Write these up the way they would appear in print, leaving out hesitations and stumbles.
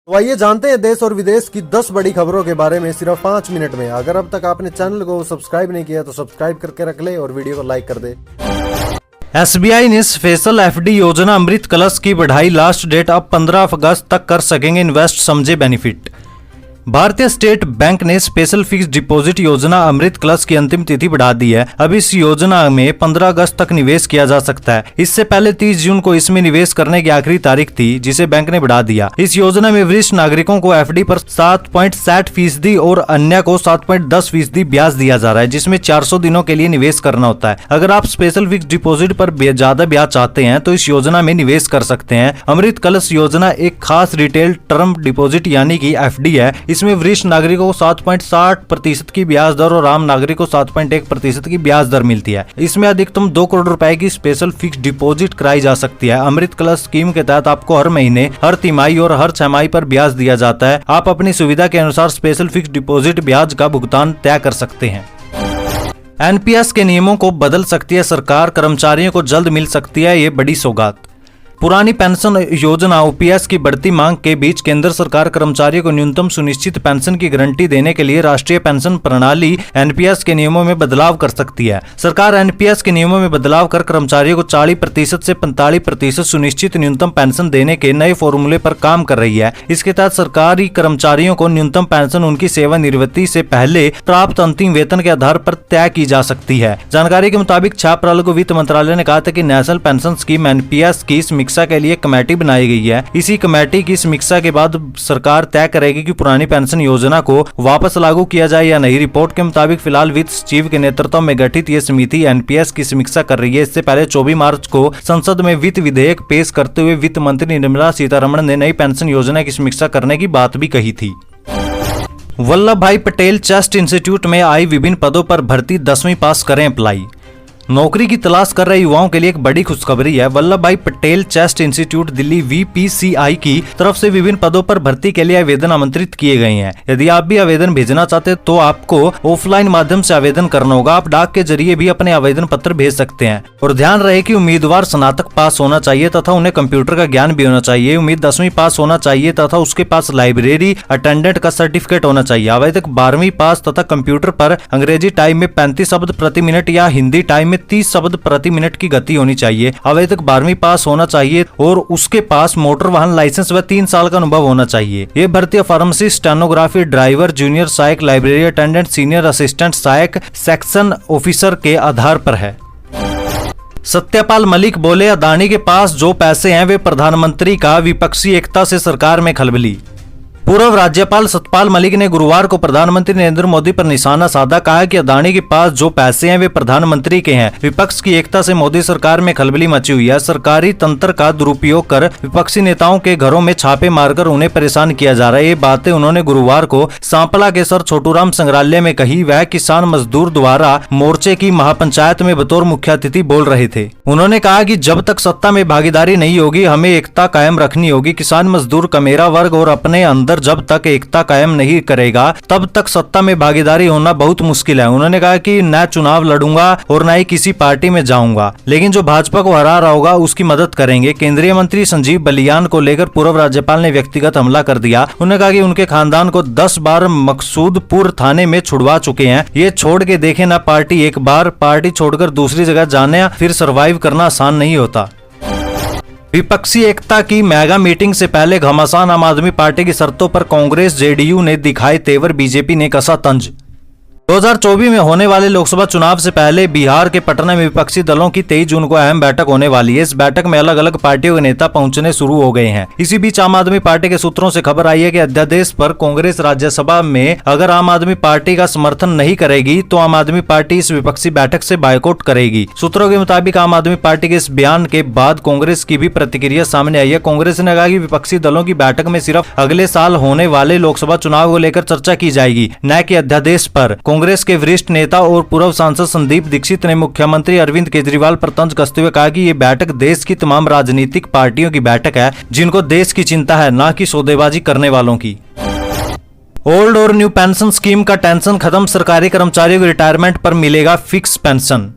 तो आइए जानते हैं देश और विदेश की 10 बड़ी खबरों के बारे में सिर्फ 5 मिनट में। अगर अब तक आपने चैनल को सब्सक्राइब नहीं किया तो सब्सक्राइब करके रख ले और वीडियो को लाइक कर दे। एसबीआई ने स्पेशल एफडी योजना अमृत कलश की बढ़ाई लास्ट डेट अब 15 अगस्त तक कर सकेंगे इन्वेस्ट, समझे बेनिफिट। भारतीय स्टेट बैंक ने स्पेशल फिक्स डिपॉजिट योजना अमृत कलश की अंतिम तिथि बढ़ा दी है। अब इस योजना में 15 अगस्त तक निवेश किया जा सकता है। इससे पहले 30 जून को इसमें निवेश करने की आखिरी तारीख थी, जिसे बैंक ने बढ़ा दिया। इस योजना में वरिष्ठ नागरिकों को एफडी पर 7.60% और अन्य को 7.10% ब्याज दिया जा रहा है, जिसमें 400 दिनों के लिए निवेश करना होता है। अगर आप स्पेशल फिक्स डिपॉजिट पर ज्यादा ब्याज चाहते हैं तो इस योजना में निवेश कर सकते हैं। अमृत कलश योजना एक खास रिटेल टर्म डिपॉजिट यानी कि एफडी है। इसमें वरिष्ठ नागरिकों को 7.60% की ब्याज दर और आम नागरिक को 7.1% की ब्याज दर मिलती है। इसमें अधिकतम 2 करोड़ रुपए की स्पेशल फिक्स डिपॉजिट कराई जा सकती है। अमृत कलश स्कीम के तहत आपको हर महीने, हर तिमाही और हर छमाही पर ब्याज दिया जाता है। आप अपनी सुविधा के अनुसार स्पेशल फिक्स डिपॉजिट ब्याज का भुगतान तय कर सकते हैं। एनपीएस के नियमों को बदल सकती है सरकार, कर्मचारियों को जल्द मिल सकती है ये बड़ी सौगात। पुरानी पेंशन योजना ओपीएस की बढ़ती मांग के बीच केंद्र सरकार कर्मचारियों को न्यूनतम सुनिश्चित पेंशन की गारंटी देने के लिए राष्ट्रीय पेंशन प्रणाली एनपीएस के नियमों में बदलाव कर सकती है। सरकार एनपीएस के नियमों में बदलाव कर कर्मचारियों को 40% से 45% सुनिश्चित न्यूनतम पेंशन देने के नए फॉर्मूले पर काम कर रही है। इसके तहत सरकारी कर्मचारियों को न्यूनतम पेंशन उनकी सेवानिवृत्ति से पहले प्राप्त अंतिम वेतन के आधार पर तय की जा सकती है। जानकारी के मुताबिक 6 अप्रैल को वित्त मंत्रालय ने कहा था कि नेशनल पेंशन स्कीम एनपीएस की समीक्षा के लिए कमेटी बनाई गई है। इसी कमेटी की समीक्षा के बाद सरकार तय करेगी कि पुरानी पेंशन योजना को वापस लागू किया जाए या नहीं। रिपोर्ट के मुताबिक फिलहाल वित्त सचिव के नेतृत्व में गठित ये समिति एनपीएस की समीक्षा कर रही है। इससे पहले 24 मार्च को संसद में वित्त विधेयक पेश करते हुए वित्त मंत्री निर्मला सीतारमण ने नई पेंशन योजना की समीक्षा करने की बात भी कही थी। वल्लभ भाई पटेल चेस्ट इंस्टीट्यूट में आई विभिन्न पदों पर भर्ती, 10वीं पास करें अप्लाई। नौकरी की तलाश कर रहे युवाओं के लिए एक बड़ी खुशखबरी है। वल्लभ भाई पटेल चेस्ट इंस्टीट्यूट दिल्ली वीपीसीआई की तरफ से विभिन्न पदों पर भर्ती के लिए आवेदन आमंत्रित किए गए हैं। यदि आप भी आवेदन भेजना चाहते हैं तो आपको ऑफलाइन माध्यम से आवेदन करना होगा। आप डाक के जरिए भी अपने आवेदन पत्र भेज सकते हैं। और ध्यान रहे कि उम्मीदवार स्नातक पास होना चाहिए तथा उन्हें कंप्यूटर का ज्ञान भी होना चाहिए। उम्मीद 10वीं पास होना चाहिए तथा उसके पास लाइब्रेरी अटेंडेंट का सर्टिफिकेट होना चाहिए। आवेदक 12वीं पास तथा कंप्यूटर पर अंग्रेजी टाइप में 35 शब्द प्रति मिनट या हिंदी टाइप में 30 शब्द प्रति मिनट की गति होनी चाहिए। आवेदक 12वीं पास होना चाहिए और उसके पास मोटर वाहन लाइसेंस व 3 साल का अनुभव होना चाहिए। ये भर्ती फार्मेसी, स्टेनोग्राफी, ड्राइवर, जूनियर सहायक, लाइब्रेरी अटेंडेंट, सीनियर असिस्टेंट सहायक, सेक्शन ऑफिसर के आधार पर है। सत्यपाल मलिक बोले, अदानी के पास जो पैसे हैं वे प्रधानमंत्री का, विपक्षी एकता से सरकार में खलबली। पूर्व राज्यपाल सत्यपाल मलिक ने गुरुवार को प्रधानमंत्री नरेंद्र मोदी पर निशाना साधा। कहा कि अदानी के पास जो पैसे हैं वे प्रधानमंत्री के हैं, विपक्ष की एकता से मोदी सरकार में खलबली मची हुई है। सरकारी तंत्र का दुरुपयोग कर विपक्षी नेताओं के घरों में छापे मारकर उन्हें परेशान किया जा रहा है। ये बातें उन्होंने गुरुवार को सांपला के सर छोटूराम संग्रहालय में कही। वह किसान मजदूर द्वारा मोर्चे की महापंचायत में बतौर मुख्य अतिथि बोल रहे थे। उन्होंने कहा कि जब तक सत्ता में भागीदारी नहीं होगी हमें एकता कायम रखनी होगी। किसान मजदूर का मेरा वर्ग और अपने अंदर जब तक एकता कायम नहीं करेगा तब तक सत्ता में भागीदारी होना बहुत मुश्किल है। उन्होंने कहा कि न चुनाव लड़ूंगा और न ही किसी पार्टी में जाऊंगा, लेकिन जो भाजपा को हरा रहा होगा उसकी मदद करेंगे। केंद्रीय मंत्री संजीव बलियान को लेकर पूर्व राज्यपाल ने व्यक्तिगत हमला कर दिया। उन्होंने कहा कि उनके खानदान को 10 बार मकसूदपुर थाने में छुड़वा चुके हैं। ये छोड़ के देखे ना पार्टी, एक बार पार्टी छोड़कर दूसरी जगह जाने फिर सरवाइव करना आसान नहीं होता। विपक्षी एकता की मेगा मीटिंग से पहले घमासान आम आदमी पार्टी की शर्तों पर कांग्रेस जेडीयू ने दिखाए तेवर, बीजेपी ने कसा तंज। 2024 में होने वाले लोकसभा चुनाव से पहले बिहार के पटना में विपक्षी दलों की 23 जून को अहम बैठक होने वाली है। इस बैठक में अलग अलग पार्टियों के नेता पहुंचने शुरू हो गए हैं। इसी बीच आम आदमी पार्टी के सूत्रों से खबर आई है कि अध्यादेश पर कांग्रेस राज्यसभा में अगर आम आदमी पार्टी का समर्थन नहीं करेगी तो आम आदमी पार्टी इस विपक्षी बैठक से बायकॉट करेगी। सूत्रों के मुताबिक आम आदमी पार्टी के इस बयान के बाद कांग्रेस की भी प्रतिक्रिया सामने आई है। कांग्रेस ने कहा कि विपक्षी दलों की बैठक में सिर्फ अगले साल होने वाले लोकसभा चुनाव को लेकर चर्चा की जाएगी, न कि अध्यादेश पर। कांग्रेस के वरिष्ठ नेता और पूर्व सांसद संदीप दीक्षित ने मुख्यमंत्री अरविंद केजरीवाल पर तंज कसते हुए कहा कि ये बैठक देश की तमाम राजनीतिक पार्टियों की बैठक है जिनको देश की चिंता है, न कि सौदेबाजी करने वालों की। ओल्ड और न्यू पेंशन स्कीम का टेंशन खत्म, सरकारी कर्मचारियों को रिटायरमेंट पर मिलेगा फिक्स पेंशन।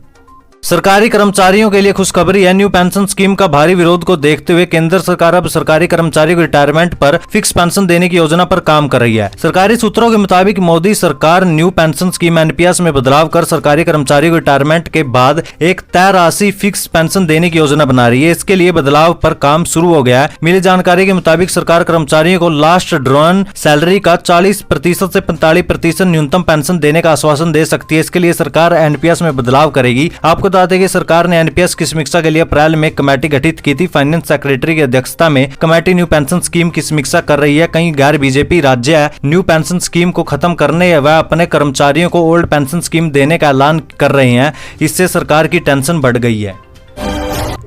सरकारी कर्मचारियों के लिए खुशखबरी है। न्यू पेंशन स्कीम का भारी विरोध को देखते हुए केंद्र सरकार अब सरकारी कर्मचारियों को रिटायरमेंट पर फिक्स पेंशन देने की योजना पर काम कर रही है। सरकारी सूत्रों के मुताबिक मोदी सरकार न्यू पेंशन स्कीम एनपीएस में बदलाव कर सरकारी कर्मचारियों को रिटायरमेंट के बाद एक तय राशि फिक्स पेंशन देने की योजना बना रही है। इसके लिए बदलाव पर काम शुरू हो गया है। मिली जानकारी के मुताबिक सरकार कर्मचारियों को लास्ट ड्रॉन सैलरी का 40% से 45% न्यूनतम पेंशन देने का आश्वासन दे सकती है। इसके लिए सरकार एनपीएस में बदलाव करेगी। आपको बता दें कि सरकार ने एनपीएस की समीक्षा के लिए अप्रैल में कमेटी गठित की थी। फाइनेंस सेक्रेटरी की अध्यक्षता में कमेटी न्यू पेंशन स्कीम की समीक्षा कर रही है। कई गैर बीजेपी राज्य न्यू पेंशन स्कीम को खत्म करने व अपने कर्मचारियों को ओल्ड पेंशन स्कीम देने का ऐलान कर रहे हैं। इससे सरकार की टेंशन बढ़ गई है।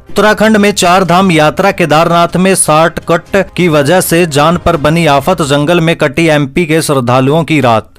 उत्तराखंड में 4 धाम यात्रा केदारनाथ में शॉर्टकट की वजह से जान पर बनी आफत, जंगल में कटी एमपी के श्रद्धालुओं की रात।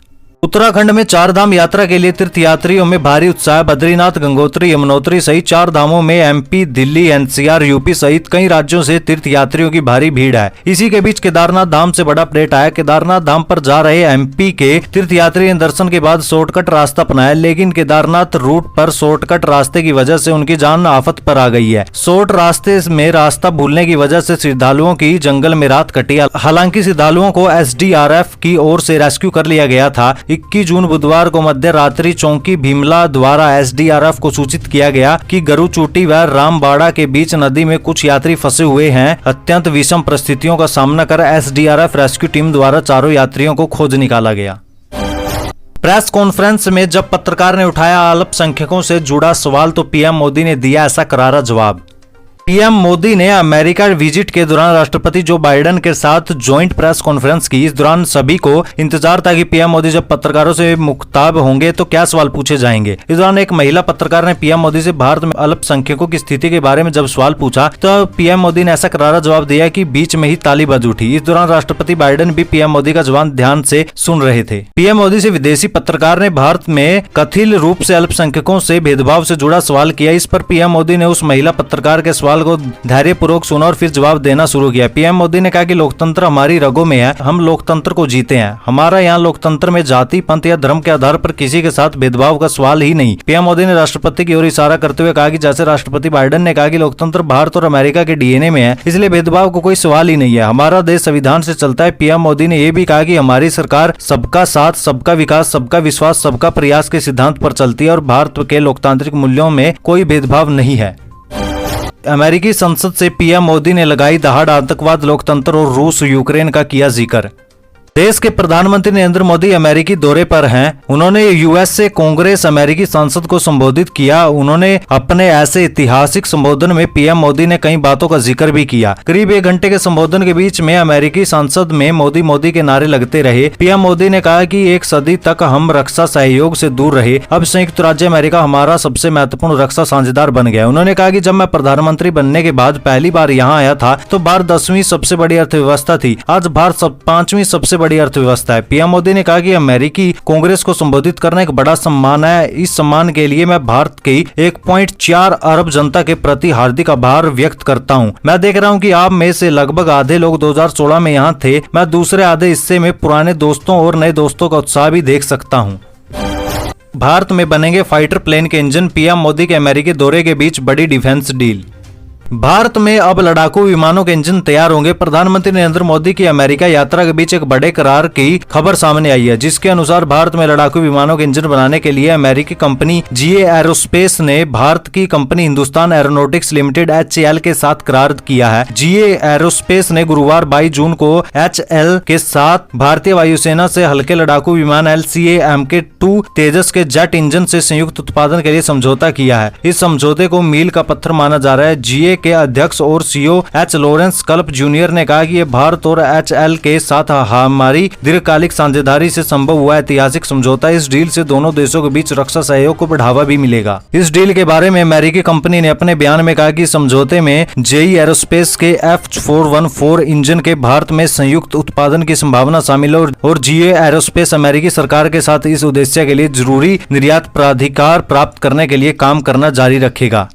उत्तराखंड में 4 धाम यात्रा के लिए तीर्थयात्रियों में भारी उत्साह। बद्रीनाथ, गंगोत्री, यमुनोत्री सहित 4 धामों में एमपी, दिल्ली, एनसीआर, यूपी सहित कई राज्यों से तीर्थयात्रियों की भारी भीड़ है। इसी के बीच केदारनाथ धाम से बड़ा अपडेट आया। केदारनाथ धाम पर जा रहे एमपी के तीर्थयात्री ने दर्शन के बाद शॉर्टकट रास्ता अपनाया, लेकिन केदारनाथ रूट पर शॉर्टकट रास्ते की वजह से उनकी जान आफत पर आ गई है। शॉर्ट रास्ते में रास्ता भूलने की वजह से श्रद्धालुओं की जंगल में रात कटी। हालांकि श्रद्धालुओं को एसडीआरएफ की ओर से रेस्क्यू कर लिया गया था। 21 जून बुधवार को मध्य रात्रि चौकी भीमला द्वारा एसडीआरएफ को सूचित किया गया कि गरु चोटी व रामबाड़ा के बीच नदी में कुछ यात्री फंसे हुए हैं। अत्यंत विषम परिस्थितियों का सामना कर एसडीआरएफ रेस्क्यू टीम द्वारा चारों यात्रियों को खोज निकाला गया। प्रेस कॉन्फ्रेंस में जब पत्रकार ने उठाया अल्पसंख्यकों से जुड़ा सवाल तो पीएम मोदी ने दिया ऐसा करारा जवाब। पीएम मोदी ने अमेरिका विजिट के दौरान राष्ट्रपति जो बाइडेन के साथ ज्वाइंट प्रेस कॉन्फ्रेंस की। इस दौरान सभी को इंतजार था कि पीएम मोदी जब पत्रकारों से मुख्ताब होंगे तो क्या सवाल पूछे जाएंगे। इस दौरान एक महिला पत्रकार ने पीएम मोदी से भारत में अल्पसंख्यकों की स्थिति के बारे में जब सवाल पूछा तो पीएम मोदी ने ऐसा करारा जवाब दिया कि बीच में ही ताली बज उठी। इस दौरान राष्ट्रपति बाइडेन भी पीएम मोदी का जवाब ध्यान से सुन रहे थे। पीएम मोदी से विदेशी पत्रकार ने भारत में कथित रूप से अल्पसंख्यकों से भेदभाव से जुड़ा सवाल किया। इस पर पीएम मोदी ने उस महिला पत्रकार के सवाल को धैर्यपूर्वक सुना और फिर जवाब देना शुरू किया। पीएम मोदी ने कहा कि लोकतंत्र हमारी रगों में है, हम लोकतंत्र को जीते हैं। हमारा यहाँ लोकतंत्र में जाति, पंथ या धर्म के आधार पर किसी के साथ भेदभाव का सवाल ही नहीं। पीएम मोदी ने राष्ट्रपति की ओर इशारा करते हुए कहा कि जैसे राष्ट्रपति बाइडेन ने कहा कि लोकतंत्र भारत और अमेरिका के डीएनए में है, इसलिए भेदभाव को कोई सवाल ही नहीं है। हमारा देश संविधान से चलता है। पीएम मोदी ने यह भी कहा कि हमारी सरकार सबका साथ, सबका विकास, सबका विश्वास, सबका प्रयास के सिद्धांत पर चलती है और भारत के लोकतांत्रिक मूल्यों में कोई भेदभाव नहीं है। अमेरिकी संसद से पीएम मोदी ने लगाई दहाड़ आतंकवाद, लोकतंत्र और रूस यूक्रेन का किया जिक्र। देश के प्रधानमंत्री नरेंद्र मोदी अमेरिकी दौरे पर हैं। उन्होंने यूएस से कांग्रेस अमेरिकी संसद को संबोधित किया। उन्होंने अपने ऐसे ऐतिहासिक संबोधन में पीएम मोदी ने कई बातों का जिक्र भी किया। करीब 1 घंटे के संबोधन के बीच में अमेरिकी संसद में मोदी मोदी के नारे लगते रहे। पीएम मोदी ने कहा कि 1 सदी तक हम रक्षा सहयोग से दूर रहे, अब संयुक्त राज्य अमेरिका हमारा सबसे महत्वपूर्ण रक्षा साझेदार बन गया। उन्होंने कहा कि जब मैं प्रधानमंत्री बनने के बाद पहली बार यहाँ आया था तो भारत 10वीं सबसे बड़ी अर्थव्यवस्था थी। आज भारत 5वीं सबसे बड़ी अर्थव्यवस्था है। पीएम मोदी ने कहा कि अमेरिकी कांग्रेस को संबोधित करना एक बड़ा सम्मान है। इस सम्मान के लिए मैं भारत की 1.4 अरब जनता के प्रति हार्दिक आभार व्यक्त करता हूं। मैं देख रहा हूं कि आप में से लगभग आधे लोग 2016 में यहां थे। मैं दूसरे आधे हिस्से में पुराने दोस्तों और नए दोस्तों का उत्साह भी देख सकता हूं। भारत में बनेंगे फाइटर प्लेन के इंजन। पीएम मोदी के अमेरिकी दौरे के बीच बड़ी डिफेंस डील। भारत में अब लड़ाकू विमानों के इंजन तैयार होंगे। प्रधानमंत्री नरेंद्र मोदी की अमेरिका यात्रा के बीच एक बड़े करार की खबर सामने आई है, जिसके अनुसार भारत में लड़ाकू विमानों के इंजन बनाने के लिए अमेरिकी कंपनी जीए एरोस्पेस ने भारत की company Hindustan aeronautics limited HAL के साथ करार किया है। जीए एरोस्पेस ने गुरुवार 22 जून को HAL के साथ भारतीय वायुसेना से हल्के लड़ाकू विमान LCA-MK2 तेजस के जेट इंजन से संयुक्त उत्पादन के लिए समझौता किया है। इस समझौते को मील का पत्थर माना जा रहा है। जीए के अध्यक्ष और सीईओ H लॉरेंस कल्प जूनियर ने कहा कि ये भारत और HAL के साथ हमारी दीर्घकालिक साझेदारी से संभव हुआ ऐतिहासिक समझौता। इस डील से दोनों देशों के बीच रक्षा सहयोग को बढ़ावा भी मिलेगा। इस डील के बारे में अमेरिकी कंपनी ने अपने बयान में कहा कि समझौते में जेई एरोस्पेस के F414 इंजन के भारत में संयुक्त उत्पादन की संभावना शामिल है और जीए एरोस्पेस अमेरिकी सरकार के साथ इस उद्देश्य के लिए जरूरी निर्यात प्राधिकार प्राप्त करने के लिए काम करना जारी रखेगा।